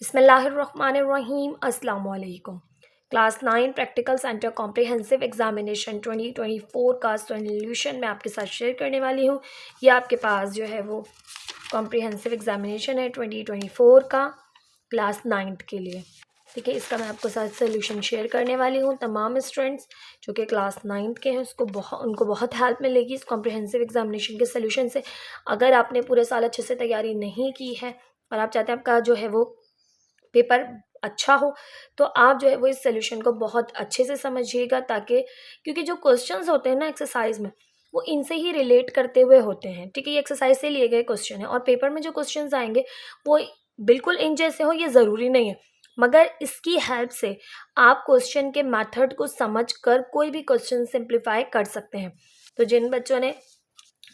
बिस्मिल्लाहिर्रहमानिर्रहीम अस्सलाम वालेकुम। Class 9 practical centre comprehensive examination 2024 का सॉल्यूशन मैं आपके साथ शेयर करने वाली हूँ। ये आपके पास जो है वो कॉम्प्रिहेंसिव एग्जामिनेशन है 2024 का क्लास 9th के लिए। ठीक है, इसका मैं आपके साथ सोल्यूशन शेयर करने वाली हूँ। तमाम स्टूडेंट्स जो कि क्लास 9th के हैं उनको बहुत हेल्प मिलेगी इस कॉम्प्रिहेंसिव एग्जामिनेशन के सोल्यूशन से। अगर आपने पूरे साल अच्छे से तैयारी नहीं की है और आप चाहते हैं आपका जो है वो पेपर अच्छा हो, तो आप जो है वो इस सोल्यूशन को बहुत अच्छे से समझिएगा, ताकि क्योंकि जो क्वेश्चंस होते हैं ना एक्सरसाइज में, वो इनसे ही रिलेट करते हुए होते हैं। ठीक है, ये एक्सरसाइज से लिए गए क्वेश्चन है और पेपर में जो क्वेश्चंस आएंगे वो बिल्कुल इन जैसे हो ये ज़रूरी नहीं है, मगर इसकी हेल्प से आप क्वेश्चन के मेथड को समझ कर कोई भी क्वेश्चन सिंप्लीफाई कर सकते हैं। तो जिन बच्चों ने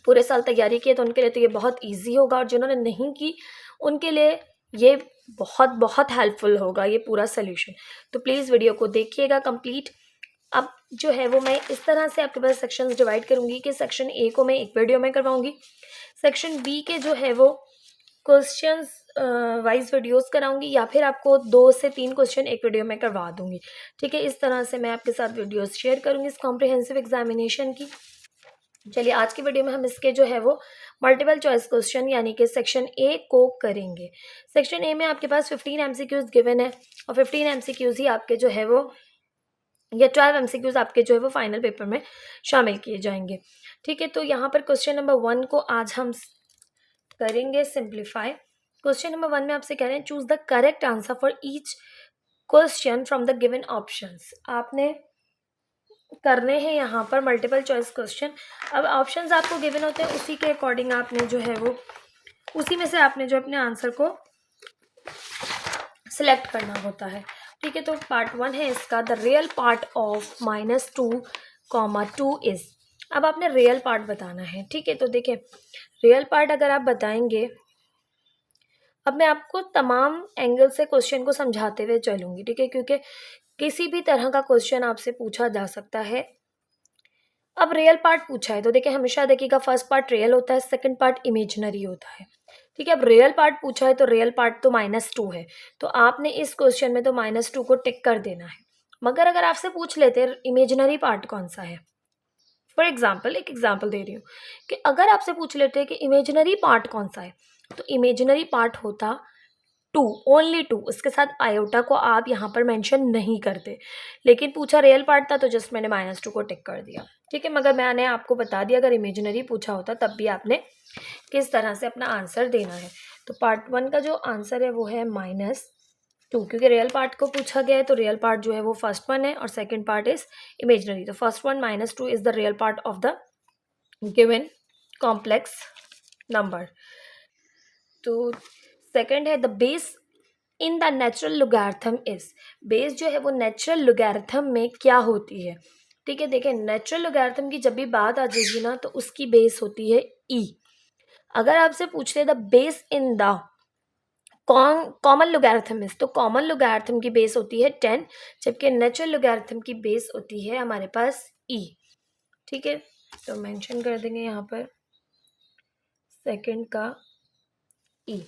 पूरे साल तैयारी की है तो उनके लिए तो ये बहुत ईजी होगा, और जिन्होंने नहीं की उनके लिए ये बहुत बहुत हेल्पफुल होगा ये पूरा सोल्यूशन। तो प्लीज़ वीडियो को देखिएगा कंप्लीट। अब जो है वो मैं इस तरह से आपके पास सेक्शंस डिवाइड करूँगी कि सेक्शन ए को मैं एक वीडियो में करवाऊँगी, सेक्शन बी के जो है वो क्वेश्चंस वाइज वीडियोस कराऊंगी, या फिर आपको 2 से 3 क्वेश्चन एक वीडियो में करवा दूंगी। ठीक है, इस तरह से मैं आपके साथ वीडियोस शेयर करूंगी इस कॉम्प्रिहेंसिव एग्जामिनेशन की। चलिए आज की वीडियो में हम इसके जो है वो मल्टीपल चॉइस क्वेश्चन यानी कि सेक्शन ए को करेंगे। सेक्शन ए में आपके पास 15 एमसीक्यूज गिवन है और 15 एमसीक्यूज ही आपके जो है वो, या 12 एमसीक्यूज आपके जो है वो फाइनल पेपर में शामिल किए जाएंगे। ठीक है, तो यहाँ पर क्वेश्चन नंबर 1 को आज हम करेंगे सिंप्लीफाई। क्वेश्चन नंबर 1 में आपसे कह रहे हैं choose the correct answer for each question from the given options. आपने करने हैं यहाँ पर मल्टीपल चॉइस क्वेश्चन। अब ऑप्शंस आपको गिवन होते हैं, उसी के अकॉर्डिंग आपने जो है वो उसी में से आपने जो अपने आंसर को सिलेक्ट करना होता है। ठीक है, तो पार्ट 1 है इसका, the real part of -2, 2 is. अब आपने रियल पार्ट बताना है। ठीक है, तो देखिए रियल पार्ट अगर आप बताएंगे, अब मैं आपको तमाम एंगल से क्वेश्चन को समझाते हुए चलूंगी। ठीक है, क्योंकि किसी भी तरह का क्वेश्चन आपसे पूछा जा सकता है। अब रियल पार्ट पूछा है तो देखिए हमेशा देखिएगा फर्स्ट पार्ट रियल होता है, सेकंड पार्ट इमेजिनरी होता है। ठीक है, अब रियल पार्ट पूछा है तो रियल पार्ट तो -2 है, तो आपने इस क्वेश्चन में तो -2 को टिक कर देना है। मगर अगर आपसे पूछ लेते इमेजिनरी पार्ट कौन सा है, फॉर एग्जाम्पल एक एग्जाम्पल दे रही हूँ कि अगर आपसे पूछ लेते हैं कि इमेजिनरी पार्ट कौन सा है, तो इमेजिनरी पार्ट होता 2, ओनली 2, उसके साथ आयोटा को आप यहाँ पर मेंशन नहीं करते। लेकिन पूछा रियल पार्ट था तो जस्ट मैंने -2 को टिक कर दिया। ठीक है, मगर मैंने आपको बता दिया अगर इमेजिनरी पूछा होता तब भी आपने किस तरह से अपना आंसर देना है। तो पार्ट 1 का जो आंसर है वो है -2, क्योंकि रियल पार्ट को पूछा गया है तो रियल पार्ट जो है वो फर्स्ट वन है और सेकेंड पार्ट इज इमेजिनरी। तो first one -2 is the real part of the given complex number. तो सेकेंड है the base in the natural logarithm is. Base जो है वो नेचुरल लुगार्थम में क्या होती है। ठीक है, देखिए नेचुरल लुगार्थम की जब भी बात आ जाएगी ना तो उसकी बेस होती है ई। अगर आपसे पूछते the base in the common logarithm is, तो कॉमन लुगार्थम की बेस होती है 10, जबकि नेचुरल लुगार्थम की बेस होती है हमारे पास ई। ठीक है, तो मेंशन कर देंगे यहाँ पर सेकंड का ई।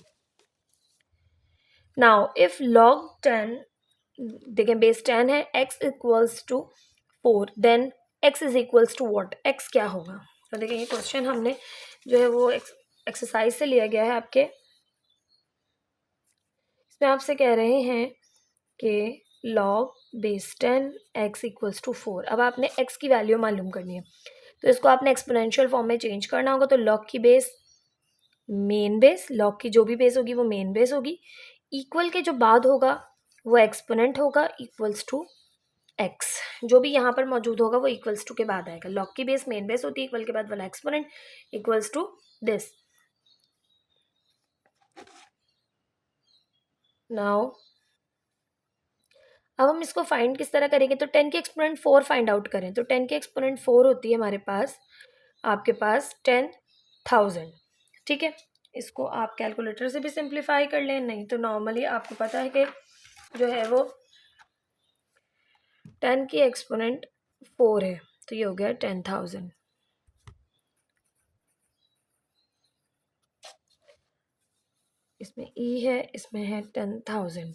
नाउ इफ log 10, देखिए बेस 10 है, x equals to 4, then x is equals to what, x क्या होगा। तो देखिए ये क्वेश्चन हमने जो है वो एक्सरसाइज से लिया गया है आपके। इसमें आपसे कह रहे हैं कि log base 10 x equals to 4। अब आपने x की वैल्यू मालूम करनी है, तो इसको आपने एक्सपोनेंशियल फॉर्म में चेंज करना होगा। तो log की बेस मेन बेस, log की जो भी बेस होगी वो मेन बेस होगी, इक्वल के जो बाद होगा वो एक्सपोनेंट होगा, इक्वल्स टू एक्स। जो भी यहाँ पर मौजूद होगा वो इक्वल्स टू के बाद आएगा। लॉग की बेस मेन बेस होती है, इक्वल के बाद वाला exponent, equals to this. Now अब हम इसको फाइंड किस तरह करेंगे, तो 10 के एक्सपोनेंट 4 फाइंड आउट करें। तो 10 के एक्सपोनेंट 4 होती है हमारे पास, आपके पास 10,000। ठीक है, इसको आप कैलकुलेटर से भी सिंप्लीफाई कर लें, नहीं तो नॉर्मली आपको पता है कि जो है वो 10 की एक्सपोनेंट 4 है, तो ये हो गया 10,000। इस इसमें ई है, इसमें है 10,000।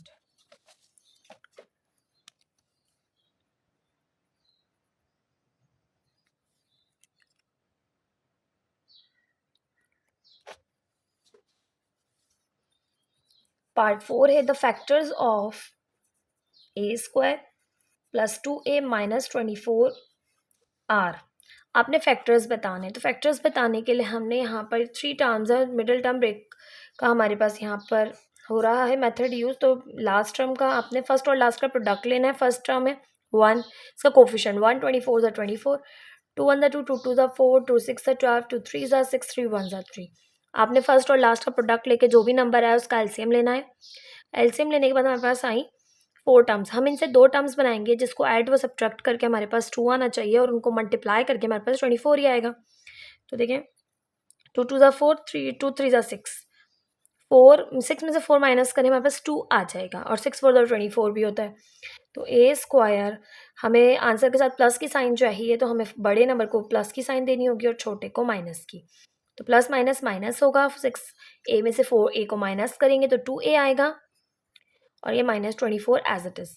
पार्ट 4 है the factors of a square plus 2a minus 24 are. आपने फैक्टर्स बताने, तो फैक्टर्स बताने के लिए हमने यहाँ पर 3 टर्म्स है, मिडिल टर्म ब्रेक का हमारे पास यहाँ पर हो रहा है मेथड यूज। तो लास्ट टर्म का आपने फर्स्ट और लास्ट का प्रोडक्ट लेना है। फर्स्ट टर्म है 1, इसका कोफिशिएंट 1, 24 24, 2 1 2, 2 2 4, 2 6 12, 2 3 6, 3 1 3। आपने फर्स्ट और लास्ट का प्रोडक्ट लेके जो भी नंबर आया उसका एलसीएम लेना है। एलसीएम लेने के बाद हमारे पास आई 4 टर्म्स। हम इनसे 2 टर्म्स बनाएंगे, जिसको ऐड व सब्ट्रैक्ट करके हमारे पास 2 आना चाहिए और उनको मल्टीप्लाई करके हमारे पास 24 ही आएगा। तो देखें 2 2 4, 3 2 3 6, 4 6 में से 4 माइनस करें हमारे पास 2 आ जाएगा और 6 4 24 भी होता है। तो ए स्क्वायर हमें आंसर के साथ प्लस की साइन चाहिए, तो हमें बड़े नंबर को प्लस की साइन देनी होगी और छोटे को माइनस की। तो प्लस माइनस माइनस होगा, 6 ए में से 4 ए को माइनस करेंगे तो 2a आएगा और ये माइनस 24 एज इट इज़।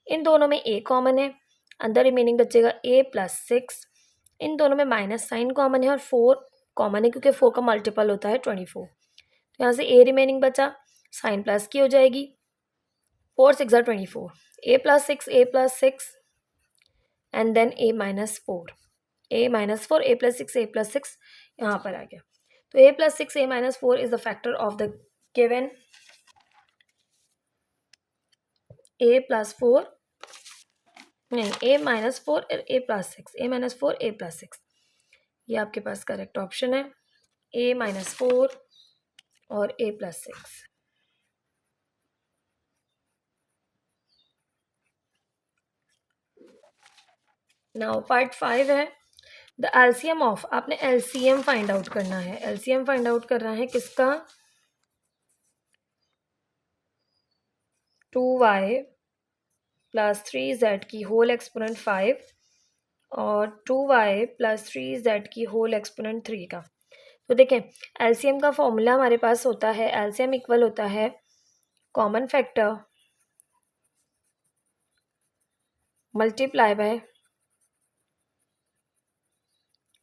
इन दोनों में a कॉमन है, अंदर रिमेनिंग बचेगा a प्लस 6। इन दोनों में माइनस साइन कॉमन है और 4 कॉमन है क्योंकि 4 का मल्टीपल होता है 24। तो यहाँ से a रिमेनिंग बचा, साइन प्लस की हो जाएगी, 4 6 24, a plus 6 a plus 6 and then a minus 4, a minus 4 a plus 6 a plus 6 यहाँ पर आ गया। तो a plus 6 a minus 4 is the factor of the given a plus 4, नहीं a minus 4 a plus 6, a minus 4 a plus 6, ये आपके पास correct option है, a minus 4 और a प्लस 6। नाउ पार्ट 5 है द एलसीएम ऑफ। आपने LCM find out करना है। LCM find out करना है किसका? 2y प्लस 3z की होल एक्सपोनेंट 5 और 2y प्लस 3z की होल एक्सपोनेंट 3 का। तो देखें एलसीएम का फॉर्मूला हमारे पास होता है, एलसीएम इक्वल होता है common factor multiply by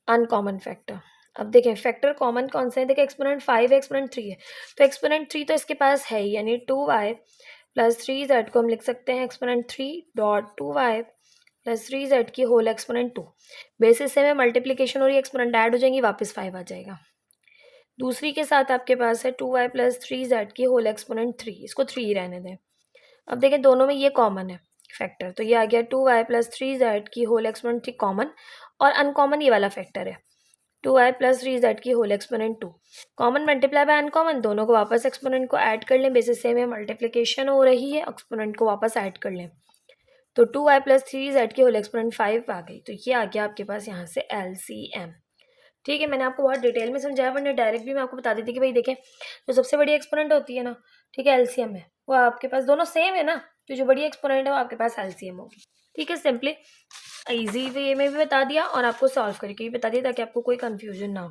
uncommon factor. अब देखें फैक्टर कॉमन कौन से है? देखें एक्सपोनेंट 5 है, एक्सपोनेंट 3 है, तो एक्सपोनेंट 3 तो इसके पास है ही, यानी 2y प्लस 3z को हम लिख सकते हैं exponent 3 dot 2y plus 3z की होल एक्सपोनेंट 2। बेसिस से में मल्टीप्लीकेशन और ये एक्सपोनेंट ऐड हो जाएंगी, वापस 5 आ जाएगा। दूसरी के साथ आपके पास है 2y प्लस 3z की होल एक्सपोनेंट 3, इसको 3 ही रहने दें। अब देखें दोनों में ये कॉमन है फैक्टर, तो ये आ गया 2y प्लस 3z की होल एक्सपोनेंट 3 कॉमन, और अनकॉमन ये वाला फैक्टर है 2y प्लस 3z की whole exponent 2। Common multiply by uncommon, दोनों को वापस एक्सपोनेंट को ऐड कर लें, बेसिस से में मल्टीप्लिकेशन हो रही है, एक्सपोनेंट को वापस ऐड कर लें, तो 2y प्लस 3z की होल एक्सपोनेंट 5 आ गई। तो ये आ गया आपके पास यहाँ से LCM। ठीक है, मैंने आपको बहुत डिटेल में समझाया, वरना डायरेक्ट भी मैं आपको बता देती कि भाई देखें जो सबसे बड़ी एक्सपोनेंट होती है ना, ठीक है, LCM है, वो आपके पास दोनों सेम है ना, तो जो बड़ी एक्सपोनेंट है वो आपके पास LCM होगी। ठीक है, सिंपली इजी वे में भी बता दिया और आपको सॉल्व करके भी बता दिया ताकि आपको कोई कंफ्यूजन ना हो।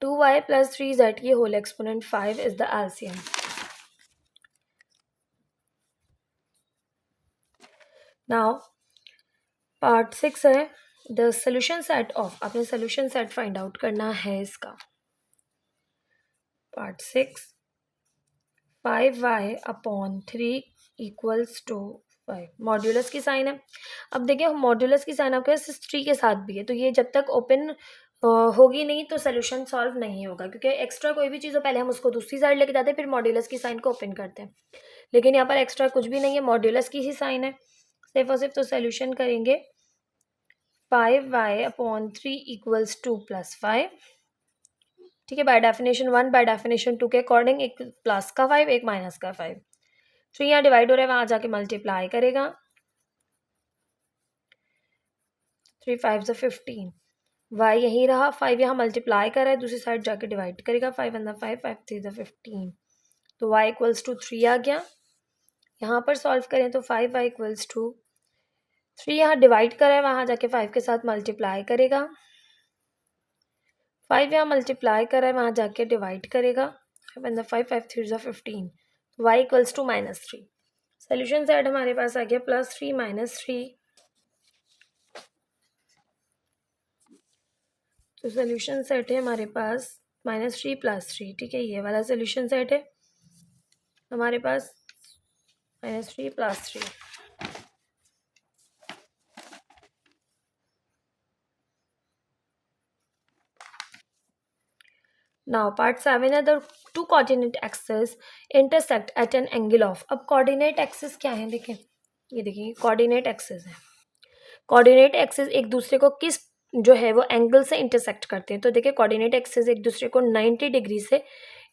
2y प्लस 3z की whole exponent 5 is the LCM। Now part 6 है द सोल्यूशन सेट ऑफ। आपने सोल्यूशन सेट फाइंड आउट करना है इसका। Part 6 5y upon 3 equals to 5। Modulus की साइन है। अब देखिए मॉड्यूलस की साइन आपके पास 3 के साथ भी है, तो ये जब तक ओपन होगी नहीं तो सोल्यूशन सॉल्व नहीं होगा, क्योंकि एक्स्ट्रा कोई भी चीज़ हो पहले हम उसको दूसरी साइड लेके जाते हैं, फिर मॉड्यूलस की साइन को ओपन करते हैं। लेकिन यहाँ पर एक्स्ट्रा कुछ भी नहीं है, मॉड्यूलस की ही साइन है, सिर्फ और सिर्फ। तो सोल्यूशन करेंगे 5y अपॉन 3 इक्वल्स 2 प्लस 5। ठीक है, बाय डेफिनेशन 1 बाय डेफिनेशन 2 के अकॉर्डिंग एक प्लस का 5 एक माइनस का 5। 3 यहाँ डिवाइड हो रहा है, वहाँ जाके मल्टीप्लाई करेगा, 3 5 से 15, y यहीं रहा, 5 यहाँ मल्टीप्लाई कर रहा है, दूसरी साइड जाके डिवाइड करेगा, 5 1 5 5 3 15, तो y इक्वल्स टू 3 आ गया। यहाँ पर सॉल्व करें तो 5y इक्वल्स टू 3 यहाँ डिवाइड कर रहा है, वहाँ जाके 5 के साथ मल्टीप्लाई करेगा, 5 यहाँ मल्टीप्लाई कर रहा है, वहाँ जाके डिवाइड करेगा, 5 5 3 15, y equals to -3। Solution set हमारे पास आ गया +3 -3। तो सोल्यूशन सेट है हमारे पास -3 +3, ठीक है, ये वाला सोल्यूशन सेट है हमारे पास -3 +3। नाउ पार्ट 7 है the two coordinate axes intersect at an angle of. अब कोऑर्डिनेट एक्सेस क्या है, देखें, ये देखिए कोऑर्डिनेट एक्सेस है। कोऑर्डिनेट एक्सेस एक दूसरे को किस जो है वो एंगल से इंटरसेक्ट करते हैं। तो देखिए कोऑर्डिनेट एक्सेस एक दूसरे को 90 डिग्री से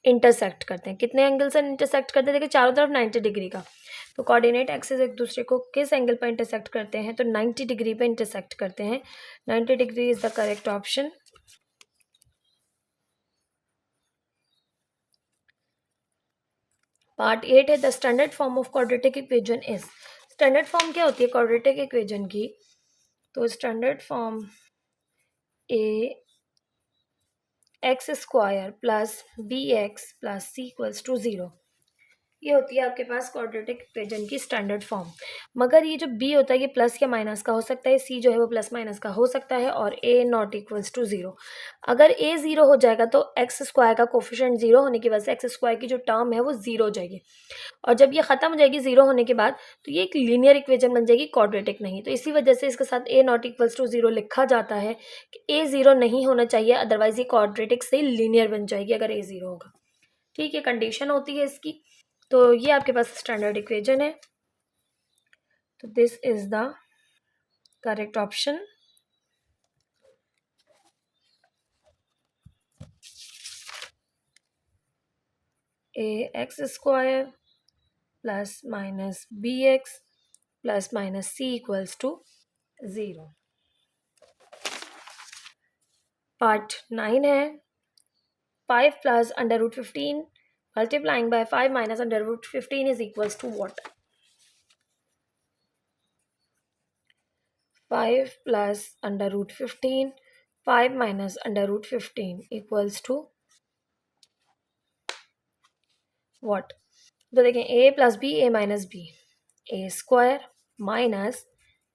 इंटरसेक्ट करते हैं। कितने एंगल से इंटरसेक्ट करते हैं, देखिए चारों तरफ 90 डिग्री का। तो कोऑर्डिनेट एक्सेस एक दूसरे को किस एंगल पर इंटरसेक्ट करते हैं, तो 90 डिग्री पे इंटरसेक्ट करते हैं। 90 degree is the correct option. Part 8 है the standard form of quadratic equation is. Standard form क्या होती है क्वाड्रेटिक इक्वेशन की, तो standard form a x square plus b x plus c equals to 0, ये होती है आपके पास क्वाड्रेटिक इक्वेशन की स्टैंडर्ड फॉर्म। मगर ये जो बी होता है ये प्लस या माइनस का हो सकता है, सी जो है वो प्लस माइनस का हो सकता है, और ए नॉट इक्वल्स टू 0। अगर ए 0 हो जाएगा तो एक्स स्क्वायर का कोफिशिएंट 0 होने की वजह से एक्स स्क्वायर की जो टर्म है वो 0 हो जाएगी, और जब ये ख़त्म हो जाएगी 0 होने के बाद तो ये एक लीनियर इक्वेशन बन जाएगी, क्वाड्रेटिक नहीं। तो इसी वजह से इसके साथ ए नॉट इक्वल्स टू 0 लिखा जाता है कि ए 0 नहीं होना चाहिए, अदरवाइज ये क्वाड्रेटिक से लीनियर बन जाएगी अगर ए 0 होगा। ठीक है, कंडीशन होती है इसकी। तो ये आपके पास स्टैंडर्ड इक्वेशन है, तो this is the correct option. A x square plus minus b x plus minus c equals to 0। Part 9 है 5 plus √15 multiplying by 5 minus √15 is equals to what. 5 plus √15 5 minus √15 equals to what. तो देखें a plus b a minus b, a square minus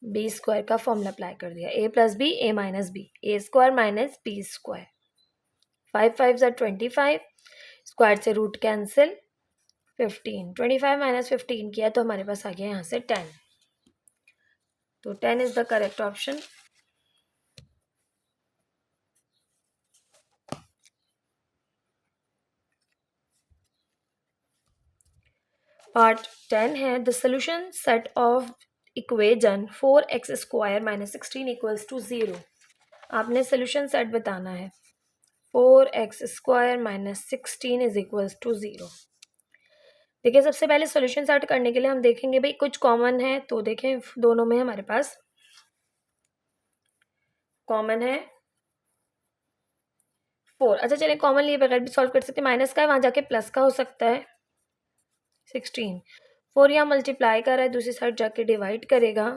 b square का formula apply कर दिया, a plus b a minus b, a square minus b square. 5 5 ज़ा 25, square से root cancel, 15 25 minus 15 किया तो हमारे पास आ गया यहाँ से 10। तो 10 is the correct option. Part 10 है the solution set of equation 4x square minus 16 equals to 0। आपने सोल्यूशन सेट बताना है 4x square minus 16 is equals to 0। देखिए सबसे पहले सोल्यूशन सेट करने के लिए हम देखेंगे भाई कुछ कॉमन है, तो देखें दोनों में हमारे पास कॉमन है 4। अच्छा चलिए कॉमन लिए बगैर भी सॉल्व कर सकते हैं, माइनस का है वहाँ जाके प्लस का हो सकता है 16। 4 यहाँ मल्टीप्लाई कर रहा है, दूसरी साइड जाके डिवाइड करेगा,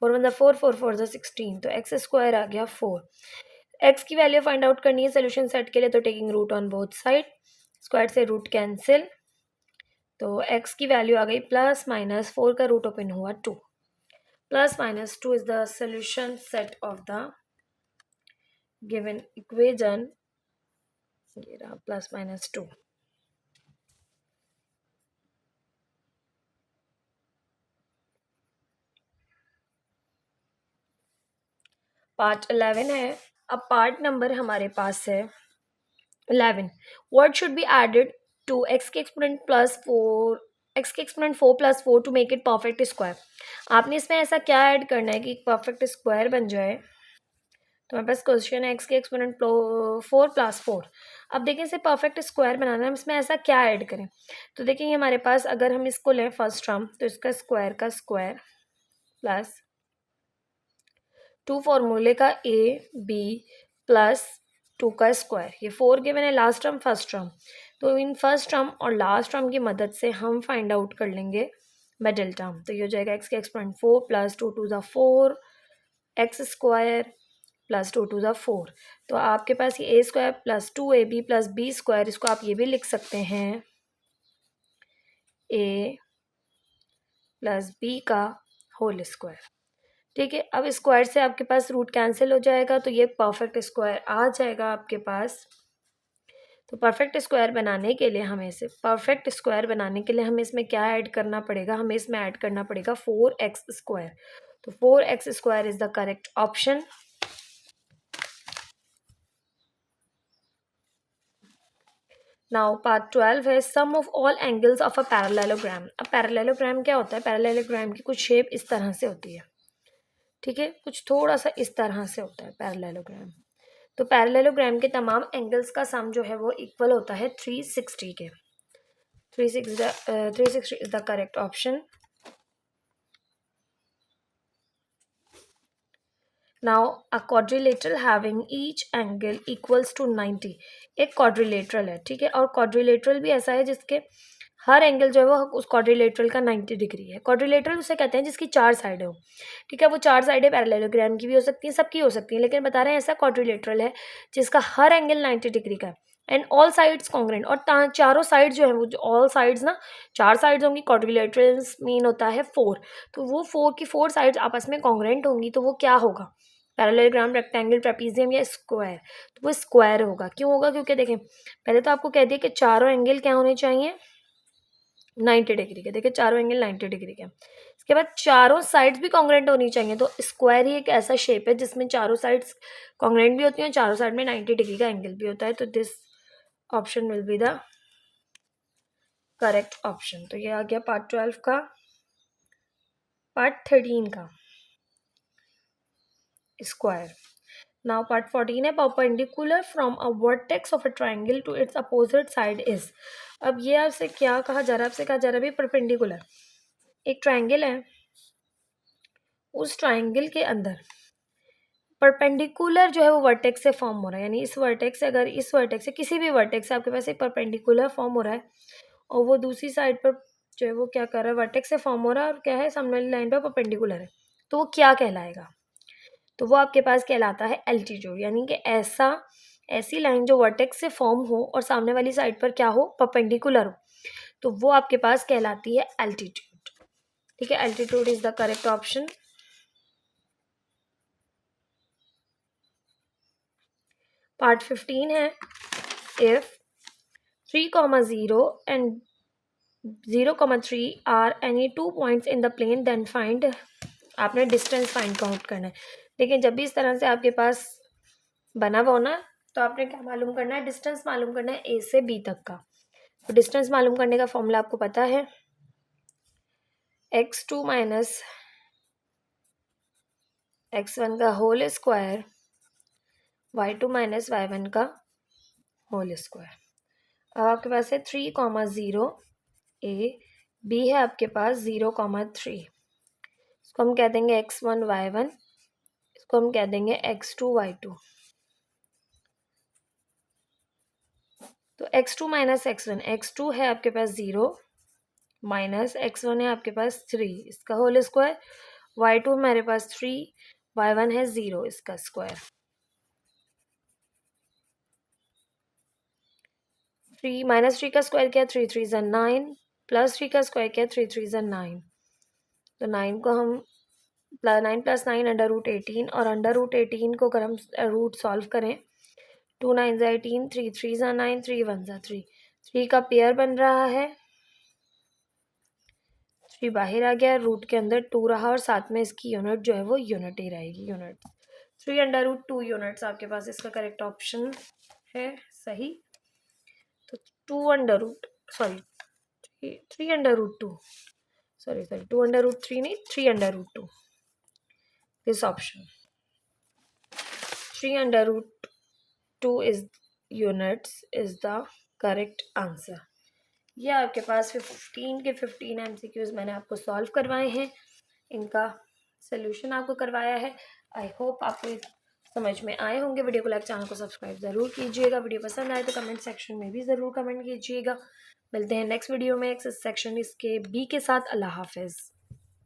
4 वन 4 4 4 16, तो एक्स स्क्वायर आ गया 4। एक्स की वैल्यू फाइंड आउट करनी है सोल्यूशन सेट के लिए, तो taking root on both side, square से रूट कैंसिल, तो x की वैल्यू आ गई प्लस माइनस 4 का रूट ओपन हुआ 2, plus minus 2 is the solution set of the given equation, ये रहा प्लस माइनस 2। पार्ट 11 है। अब पार्ट नंबर हमारे पास है 11। What should be added to x के एक्सपोनेंट प्लस 4 एक्स के exponent 4 plus 4 to make it perfect square. आपने इसमें ऐसा क्या ऐड करना है कि एक परफेक्ट स्क्वायर बन जाए। तो हमारे पास क्वेश्चन है एक्स के एक्सपोनेंट 4 प्लस 4। अब देखें इसे परफेक्ट स्क्वायर बनाना है, हम इसमें ऐसा क्या ऐड करें। तो देखेंगे हमारे पास अगर हम इसको लें फर्स्ट टर्म, तो इसका स्क्वायर का स्क्वायर प्लस 2 फॉर्मूले का ए बी प्लस 2 का स्क्वायर, ये 4 गिवन है लास्ट टर्म फर्स्ट टर्म। तो इन फर्स्ट टर्म और लास्ट टर्म की मदद से हम फाइंड आउट कर लेंगे मिडिल टर्म। तो ये हो जाएगा एक्स के एक्सपोनेंट 4 प्लस 2 2 ज़ा 4 एक्स स्क्वायर प्लस 2 × 4। तो आपके पास ये a² plus 2ab plus b², इसको आप ये भी लिख सकते हैं a प्लस b का होल स्क्वायर। ठीक है, अब स्क्वायर से आपके पास रूट कैंसिल हो जाएगा, तो ये परफेक्ट स्क्वायर आ जाएगा आपके पास। तो परफेक्ट स्क्वायर बनाने के लिए हमें इसमें क्या ऐड करना पड़ेगा, हमें इसमें ऐड करना पड़ेगा 4x²। तो 4x² is the correct option. Now part 12 है sum of all angles of a parallelogram. अब पैरेललोग्राम क्या होता है, पैरेललोग्राम की कुछ शेप इस तरह से होती है। ठीक है, कुछ थोड़ा सा इस तरह से होता है पैरेललोग्राम। तो पैरेललोग्राम के तमाम एंगल्स का सम जो है वो इक्वल होता है 360 के। 360 is the correct option. Now a quadrilateral having each angle equals to 90। एक क्वाड्रिलेटरल है, ठीक है, और क्वाड्रिलेटरल भी ऐसा है जिसके हर एंगल जो है वो उस क्वाड्रिलेटरल का 90 डिग्री है। क्वाड्रिलेटरल उसे कहते हैं जिसकी 4 साइडें हो। ठीक है, वो 4 साइडें पैरेललोग्राम की भी हो सकती हैं, सबकी हो सकती हैं, लेकिन बता रहे हैं ऐसा क्वाड्रिलेटरल है जिसका हर एंगल 90 डिग्री का है एंड ऑल साइड्स कॉन्ग्रुएंट। और चारों साइड जो है वो ऑल साइड्स ना, 4 साइड्स होंगी। क्वाड्रिलेटरल्स मीन होता है 4, तो वो 4 की 4 साइड्स आपस में कॉन्ग्रुएंट होंगी, तो वो क्या होगा, पैरेललोग्राम, रेक्टेंगल, ट्रेपीजियम या स्क्वायर। तो वो स्क्वायर होगा। क्यों होगा, क्योंकि देखें पहले तो आपको कह दिया कि चारों एंगल क्या होने चाहिए, 90 डिग्री के। देखिए चारों एंगल 90 डिग्री के। इसके बाद चारों साइड्स भी कॉन्ग्रुएंट होनी चाहिए। तो स्क्वायर ही एक ऐसा शेप है जिसमें चारों साइड्स कॉन्ग्रुएंट भी होती हैं, चारों साइड में 90 डिग्री का एंगल भी होता है। तो this option will be the correct option. तो ये आ गया पार्ट 12 का। पार्ट 13 का स्क्वायर। नाउ पार्ट 14 है perpendicular from a vertex of a triangle to its opposite side is. अब ये आपसे क्या कहा जा रहा है, आपसे कहा जा रहा है भी परपेंडिकुलर। एक ट्राइंगल है, उस ट्राइंगल के अंदर परपेंडिकुलर जो है वो वर्टेक्स से फॉर्म हो रहा है, यानी इस वर्टेक्स से, अगर इस वर्टेक्स से किसी भी वर्टेक्स से आपके पास एक परपेंडिकुलर फॉर्म हो रहा है और वो दूसरी साइड पर जो है वो क्या कर रहा है, वर्टेक्स से फॉर्म हो रहा है और क्या है, सामने वाली लाइन पर परपेंडिकुलर है, तो वो क्या कहलाएगा, तो वो आपके पास कहलाता है एल्टीट्यूड। यानी कि ऐसी लाइन जो वर्टेक्स से फॉर्म हो और सामने वाली साइड पर क्या हो, परपेंडिकुलर हो, तो वो आपके पास कहलाती है एल्टीट्यूड। ठीक है, altitude is the correct option. Part 15 है if 3,0 and 0,3 are any 2 points in the plane then find. आपने डिस्टेंस फाइंड काउंट करना है। लेकिन जब भी इस तरह से आपके पास बना हुआ हो ना, तो आपने क्या मालूम करना है, डिस्टेंस मालूम करना है ए से बी तक का। तो डिस्टेंस मालूम करने का फॉर्मूला आपको पता है, x2 माइनस x1 का whole square, y2 minus y1 का होल स्क्वायर। अब आपके पास है 3,0 a, b है आपके पास 0,3। इसको हम कह देंगे x1 y1, इसको हम कह देंगे x2 y2। तो x2 माइनस x1, x2 है आपके पास 0 माइनस x1 है आपके पास 3, इसका होल स्क्वायर, y2 हमारे पास 3, y1 है 0, इसका स्क्वायर। 3 माइनस 3 का स्क्वायर किया, 3 3 ज़ा 9, प्लस 3 का स्क्वायर किया, 3 3 ज़ा 9। तो 9 को हम 9 प्लस 9 √18, और √18 को अगर हम रूट सॉल्व करें, 2 9 ज़ा 18, 3 3 ज़ा 9, 3 1 ज़ा 3, 3 का पेयर बन रहा है, 3 बाहर आ गया, रूट के अंदर 2 रहा और साथ में इसकी यूनिट जो है वो यूनिट ही रहेगी, यूनिट 3√2 यूनिट्स आपके पास इसका करेक्ट ऑप्शन है सही। तो 3√2 सॉरी 2√3 नहीं, 3√2 this option. 3√2 is units is the correct answer. ये आपके पास 15 के 15 MCQs मैंने आपको सॉल्व करवाए हैं, इनका सोल्यूशन आपको करवाया है। आई होप आपको समझ में आए होंगे। वीडियो को लाइक, चैनल को सब्सक्राइब ज़रूर कीजिएगा। वीडियो पसंद आए तो कमेंट सेक्शन में भी ज़रूर कमेंट कीजिएगा। मिलते हैं नेक्स्ट वीडियो में सेक्शन इसके बी के साथ। अल्लाह हाफिज़।